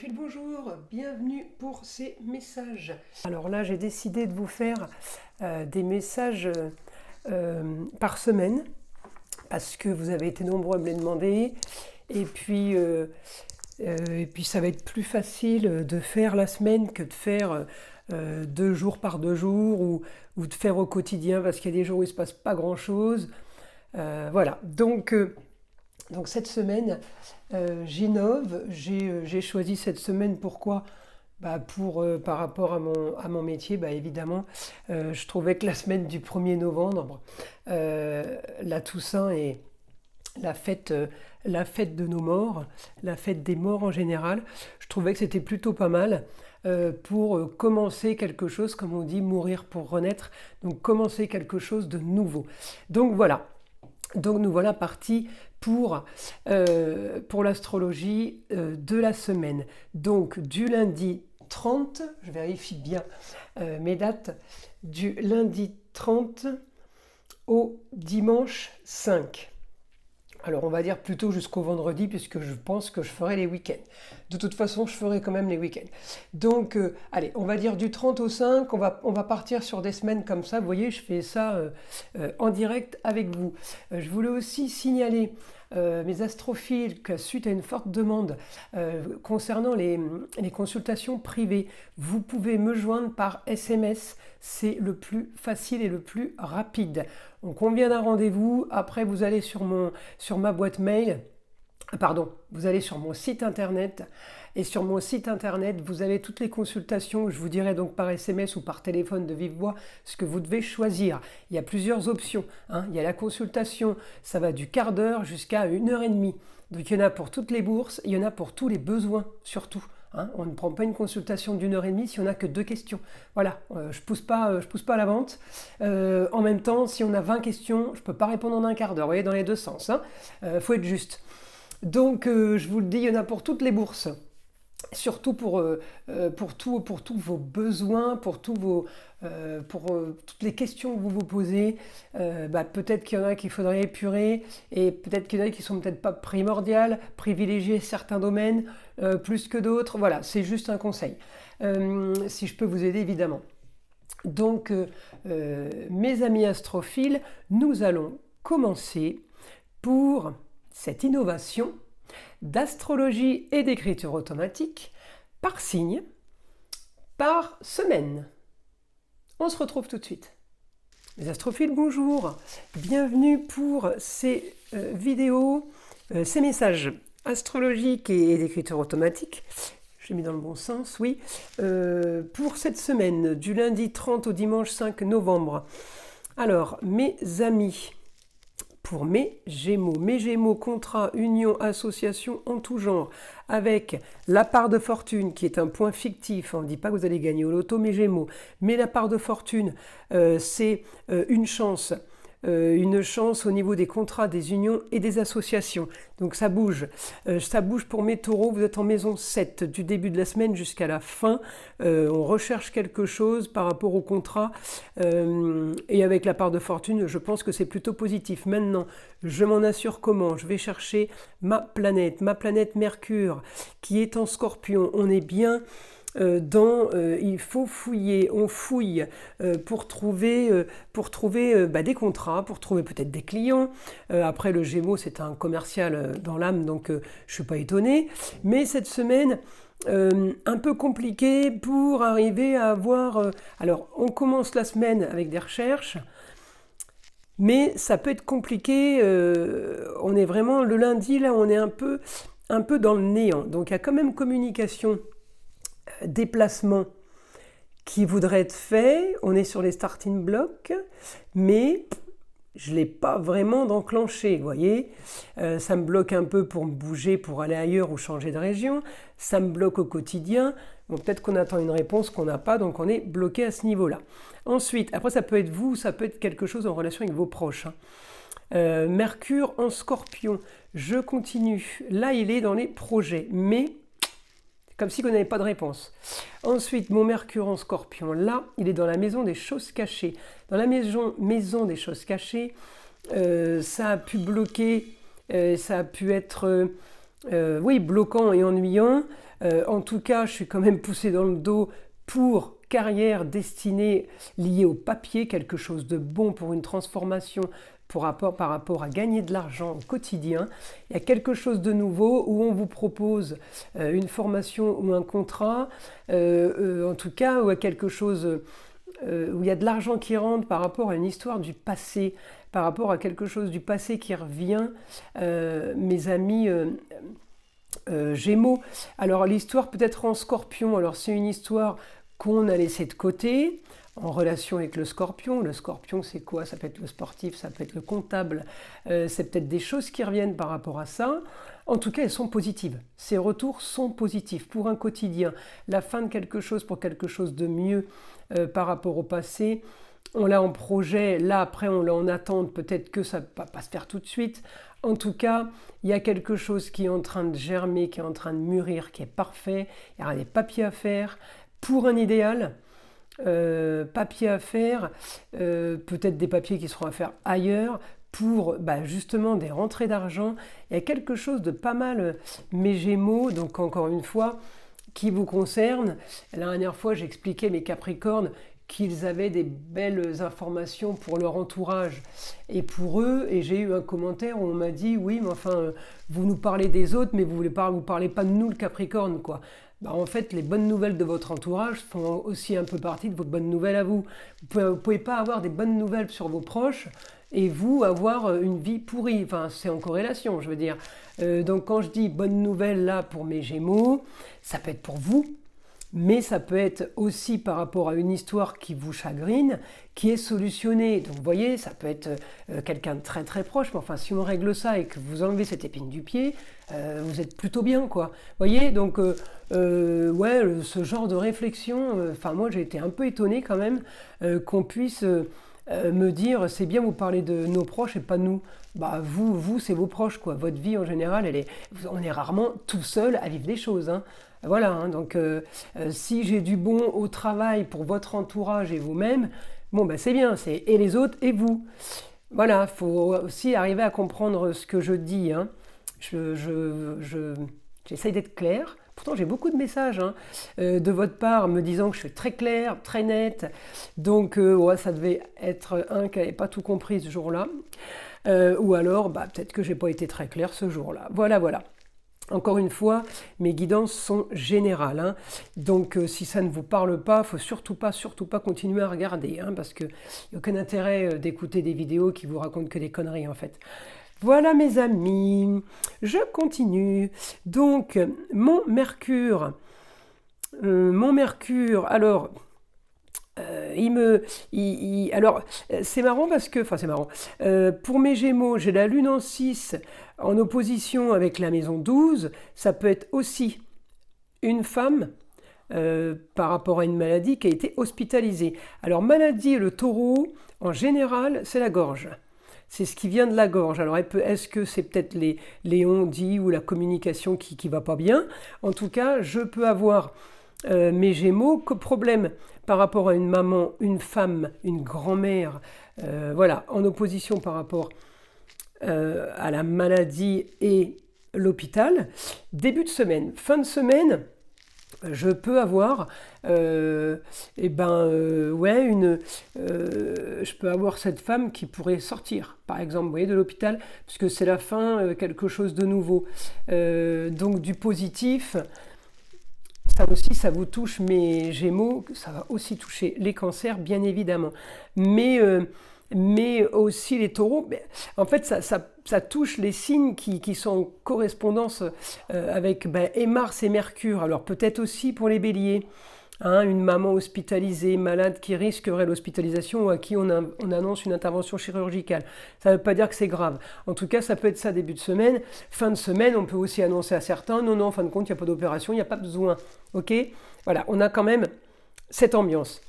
Astrophile, bonjour, bienvenue pour ces messages. Alors là, j'ai décidé de vous faire des messages par semaine parce que vous avez été nombreux à me les demander et puis ça va être plus facile de faire la semaine que de faire 2 jours par 2 jours ou de faire au quotidien parce qu'il y a des jours où il ne se passe pas grand-chose. Voilà, donc cette semaine, j'innove. J'ai choisi cette semaine, pourquoi? Par rapport à mon métier, évidemment, je trouvais que la semaine du 1er novembre, la Toussaint et la fête de nos morts, la fête des morts en général, je trouvais que c'était plutôt pas mal pour commencer quelque chose, comme on dit, mourir pour renaître, donc commencer quelque chose de nouveau. Donc voilà. Donc nous voilà partis pour l'astrologie de la semaine. Donc du lundi 30, je vérifie bien mes dates, du lundi 30 au dimanche 5. Alors on va dire plutôt jusqu'au vendredi puisque je pense que je ferai les week-ends. De toute façon, je ferai quand même les week-ends. Donc allez, on va dire du 30 au 5, on va partir sur des semaines comme ça. Vous voyez, je fais ça en direct avec vous. Je voulais aussi signaler mes astrophiles que suite à une forte demande concernant les consultations privées, vous pouvez me joindre par SMS, c'est le plus facile et le plus rapide. On convient d'un rendez-vous, après vous allez sur ma boîte mail, vous allez sur mon site internet, et sur mon site internet, vous avez toutes les consultations. Je vous dirai donc par SMS ou par téléphone de vive voix ce que vous devez choisir. Il y a plusieurs options. Il y a la consultation, ça va du quart d'heure jusqu'à 1h30. Donc il y en a pour toutes les bourses, il y en a pour tous les besoins surtout. On ne prend pas une consultation d'1h30 si on n'a que 2 questions. Voilà, je pousse pas à la vente. En même temps, si on a 20 questions, je ne peux pas répondre en un quart d'heure. Vous voyez, dans les deux sens. Faut être juste. Donc, je vous le dis, il y en a pour toutes les bourses. Surtout pour tous vos besoins, pour toutes les questions que vous vous posez. Peut-être qu'il y en a qu'il faudrait épurer et peut-être qu'il y en a qui sont peut-être pas primordiales, privilégier certains domaines plus que d'autres. Voilà, c'est juste un conseil. Si je peux vous aider, évidemment. Donc, mes amis astrophiles, nous allons commencer pour cette innovation d'astrologie et d'écriture automatique par signe, par semaine. On se retrouve tout de suite. Les astrophiles, bonjour. Bienvenue pour ces vidéos, ces messages astrologiques et d'écriture automatique. J'ai mis dans le bon sens, oui. Pour cette semaine, du lundi 30 au dimanche 5 novembre. Alors, mes amis, pour mes Gémeaux, contrat, union, association en tout genre, avec la part de fortune qui est un point fictif, on ne dit pas que vous allez gagner au loto, mes Gémeaux, mais la part de fortune, c'est une chance au niveau des contrats, des unions et des associations. Donc ça bouge pour mes taureaux, vous êtes en maison 7 du début de la semaine jusqu'à la fin. On recherche quelque chose par rapport au contrat et avec la part de fortune, je pense que c'est plutôt positif. Maintenant, je m'en assure comment? Je vais chercher ma planète Mercure qui est en Scorpion. On est bien il faut fouiller, on fouille pour trouver des contrats, pour trouver peut-être des clients. Après, le Gémeaux, c'est un commercial dans l'âme, donc je ne suis pas étonnée. Mais cette semaine, un peu compliquée pour arriver à avoir... alors, on commence la semaine avec des recherches, mais ça peut être compliqué. On est vraiment, le lundi, là, on est un peu dans le néant. Donc, il y a quand même communication, déplacement qui voudrait être fait, on est sur les starting blocks, mais je ne l'ai pas vraiment d'enclenché, vous voyez. Ça me bloque un peu pour me bouger, pour aller ailleurs ou changer de région, ça me bloque au quotidien. Bon, peut-être qu'on attend une réponse qu'on n'a pas, donc on est bloqué à ce niveau-là. Ensuite, après ça peut être vous, ça peut être quelque chose en relation avec vos proches. Mercure en Scorpion, je continue. Là, il est dans les projets, mais comme si on n'avait pas de réponse. Ensuite, mon Mercure en Scorpion, là, il est dans la maison des choses cachées. Dans la maison des choses cachées, ça a pu bloquer, ça a pu être bloquant et ennuyant. En tout cas, je suis quand même poussée dans le dos pour carrière destinée liée au papier, quelque chose de bon pour une transformation par rapport à gagner de l'argent au quotidien. Il y a quelque chose de nouveau où on vous propose une formation ou un contrat, en tout cas, ou quelque chose où il y a de l'argent qui rentre par rapport à une histoire du passé, par rapport à quelque chose du passé qui revient, mes amis Gémeaux. Alors l'histoire peut être en Scorpion, alors c'est une histoire qu'on a laissée de côté, en relation avec le Scorpion. Le Scorpion, c'est quoi? Ça peut être le sportif, ça peut être le comptable, c'est peut-être des choses qui reviennent par rapport à ça. En tout cas, elles sont positives. Ces retours sont positifs pour un quotidien. La fin de quelque chose pour quelque chose de mieux par rapport au passé. On l'a en projet, là après on l'a en attente, peut-être que ça ne va pas se faire tout de suite. En tout cas, il y a quelque chose qui est en train de germer, qui est en train de mûrir, qui est parfait. Il y aura des papiers à faire pour un idéal. Papiers à faire, peut-être des papiers qui seront à faire ailleurs pour justement des rentrées d'argent. Il y a quelque chose de pas mal, mes Gémeaux, donc encore une fois, qui vous concerne. La dernière fois, j'expliquais mes Capricornes qu'ils avaient des belles informations pour leur entourage et pour eux, et j'ai eu un commentaire où on m'a dit oui mais enfin vous nous parlez des autres mais vous parlez pas de nous le Capricorne quoi. En fait, les bonnes nouvelles de votre entourage font aussi un peu partie de vos bonnes nouvelles à vous. Vous pouvez pas avoir des bonnes nouvelles sur vos proches et vous avoir une vie pourrie. Enfin, c'est en corrélation, je veux dire. Donc quand je dis bonnes nouvelles là pour mes Gémeaux, ça peut être pour vous, mais ça peut être aussi par rapport à une histoire qui vous chagrine, qui est solutionnée. Donc vous voyez, ça peut être quelqu'un de très très proche, mais enfin si on règle ça et que vous enlevez cette épine du pied, vous êtes plutôt bien quoi. Vous voyez, donc ouais, ce genre de réflexion, enfin moi j'ai été un peu étonnée quand même qu'on puisse me dire c'est bien vous parlez de nos proches et pas de nous. Vous c'est vos proches quoi. Votre vie en général, on est rarement tout seul à vivre des choses. Hein. Voilà, hein, donc si j'ai du bon au travail pour votre entourage et vous-même, bon c'est bien, c'est et les autres et vous. Voilà, il faut aussi arriver à comprendre ce que je dis. Hein. J'essaye d'être claire. Pourtant, j'ai beaucoup de messages de votre part me disant que je suis très claire, très nette. Donc, ouais, ça devait être un qui n'avait pas tout compris ce jour-là. Ou alors, peut-être que je n'ai pas été très claire ce jour-là. Voilà, voilà. Encore une fois, mes guidances sont générales. Hein. Donc, si ça ne vous parle pas, il ne faut surtout pas continuer à regarder. Hein, parce qu'il n'y a aucun intérêt d'écouter des vidéos qui vous racontent que des conneries, en fait. Voilà, mes amis. Je continue. Donc, mon Mercure. Alors... alors, c'est marrant parce que, enfin c'est marrant, pour mes Gémeaux, j'ai la Lune en 6 en opposition avec la maison 12, ça peut être aussi une femme par rapport à une maladie qui a été hospitalisée. Alors maladie, le taureau, en général, c'est la gorge. C'est ce qui vient de la gorge. Alors est-ce que c'est peut-être les on-dit ou la communication qui va pas bien? En tout cas, je peux avoir... mes Gémeaux, que problème par rapport à une maman, une femme, une grand-mère, voilà, en opposition par rapport à la maladie et l'hôpital. Début de semaine, fin de semaine, je peux avoir, je peux avoir cette femme qui pourrait sortir, par exemple, vous voyez, de l'hôpital, puisque c'est la fin, quelque chose de nouveau. Donc du positif. Ça aussi, ça vous touche mes Gémeaux, ça va aussi toucher les cancers, bien évidemment. Mais aussi les taureaux, en fait, ça touche les signes qui sont en correspondance avec et Mars et Mercure. Alors peut-être aussi pour les béliers, hein, une maman hospitalisée, malade qui risquerait l'hospitalisation ou à qui on annonce une intervention chirurgicale. Ça ne veut pas dire que c'est grave. En tout cas, ça peut être ça début de semaine. Fin de semaine, on peut aussi annoncer à certains, non, en fin de compte, il n'y a pas d'opération, il n'y a pas besoin. Ok ? Voilà, on a quand même cette ambiance.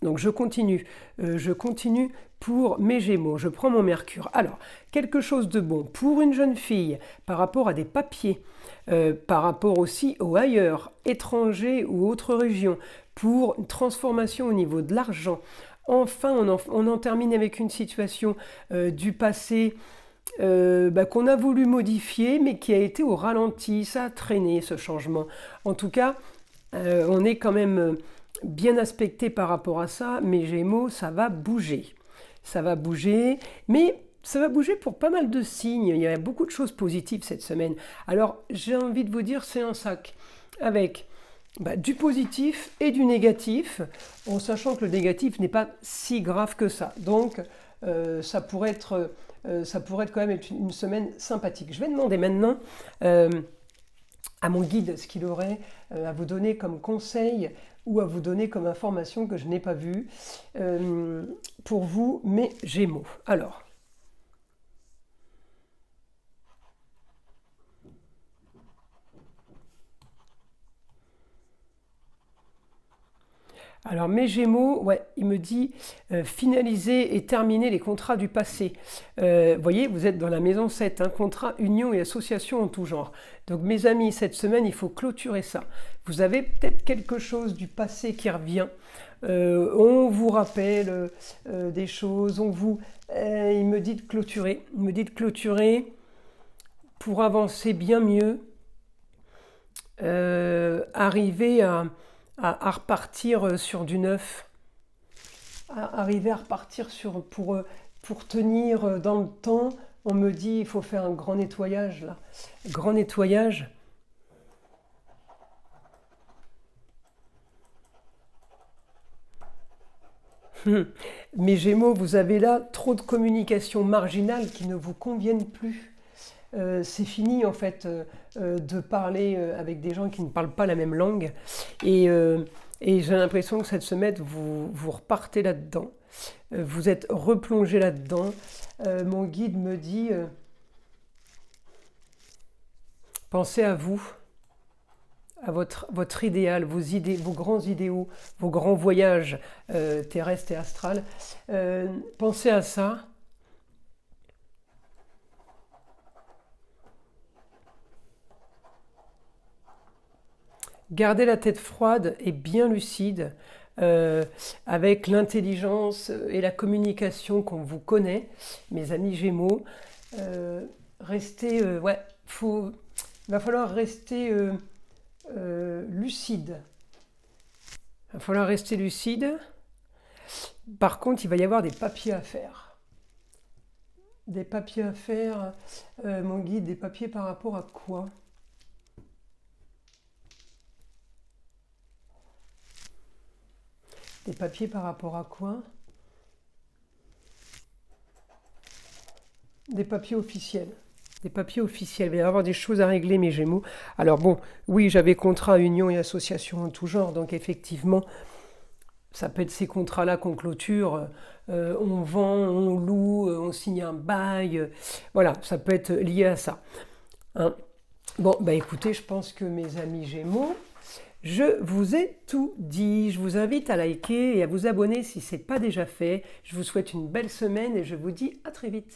Donc je continue pour mes Gémeaux, je prends mon Mercure. Alors, quelque chose de bon pour une jeune fille par rapport à des papiers, par rapport aussi aux ailleurs, étrangers ou autres régions, pour une transformation au niveau de l'argent. Enfin, on en termine avec une situation du passé qu'on a voulu modifier, mais qui a été au ralenti. Ça a traîné, ce changement. En tout cas, on est quand même bien aspecté par rapport à ça. Mes Gémeaux, ça va bouger. Ça va bouger, mais ça va bouger pour pas mal de signes. Il y a beaucoup de choses positives cette semaine. Alors, j'ai envie de vous dire, c'est un sac avec du positif et du négatif, en sachant que le négatif n'est pas si grave que ça. Donc, ça pourrait être quand même être une semaine sympathique. Je vais demander maintenant à mon guide ce qu'il aurait à vous donner comme conseil ou à vous donner comme information que je n'ai pas vue pour vous, mes Gémeaux. Alors, mes Gémeaux, ouais, il me dit finaliser et terminer les contrats du passé. Vous voyez, vous êtes dans la maison 7, hein, contrat, union et association en tout genre. Donc mes amis, cette semaine, il faut clôturer ça. Vous avez peut-être quelque chose du passé qui revient. On vous rappelle des choses, il me dit de clôturer. Il me dit de clôturer pour avancer bien mieux, arriver à repartir sur du neuf, arriver à repartir pour tenir dans le temps. On me dit il faut faire un grand nettoyage là, grand nettoyage. Mes Gémeaux, vous avez là trop de communication marginale qui ne vous conviennent plus. C'est fini en fait de parler avec des gens qui ne parlent pas la même langue et j'ai l'impression que cette semaine vous repartez là-dedans, vous êtes replongé là-dedans. Mon guide me dit pensez à vous, à votre idéal, vos idées, vos grands idéaux, vos grands voyages terrestres et astrales. Pensez à ça. Gardez la tête froide et bien lucide, avec l'intelligence et la communication qu'on vous connaît, mes amis Gémeaux. Restez, il va falloir rester lucide. Il va falloir rester lucide. Par contre, il va y avoir des papiers à faire. Des papiers à faire, mon guide, des papiers par rapport à quoi ? Des papiers par rapport à quoi ? Des papiers officiels. Des papiers officiels. Il va y avoir des choses à régler, mes Gémeaux. Alors bon, oui, j'avais contrat, union et association en tout genre, donc effectivement, ça peut être ces contrats-là qu'on clôture. On vend, on loue, on signe un bail. Voilà, ça peut être lié à ça. Hein. Bon, écoutez, je pense que mes amis Gémeaux, je vous ai tout dit. Je vous invite à liker et à vous abonner si ce n'est pas déjà fait. Je vous souhaite une belle semaine et je vous dis à très vite.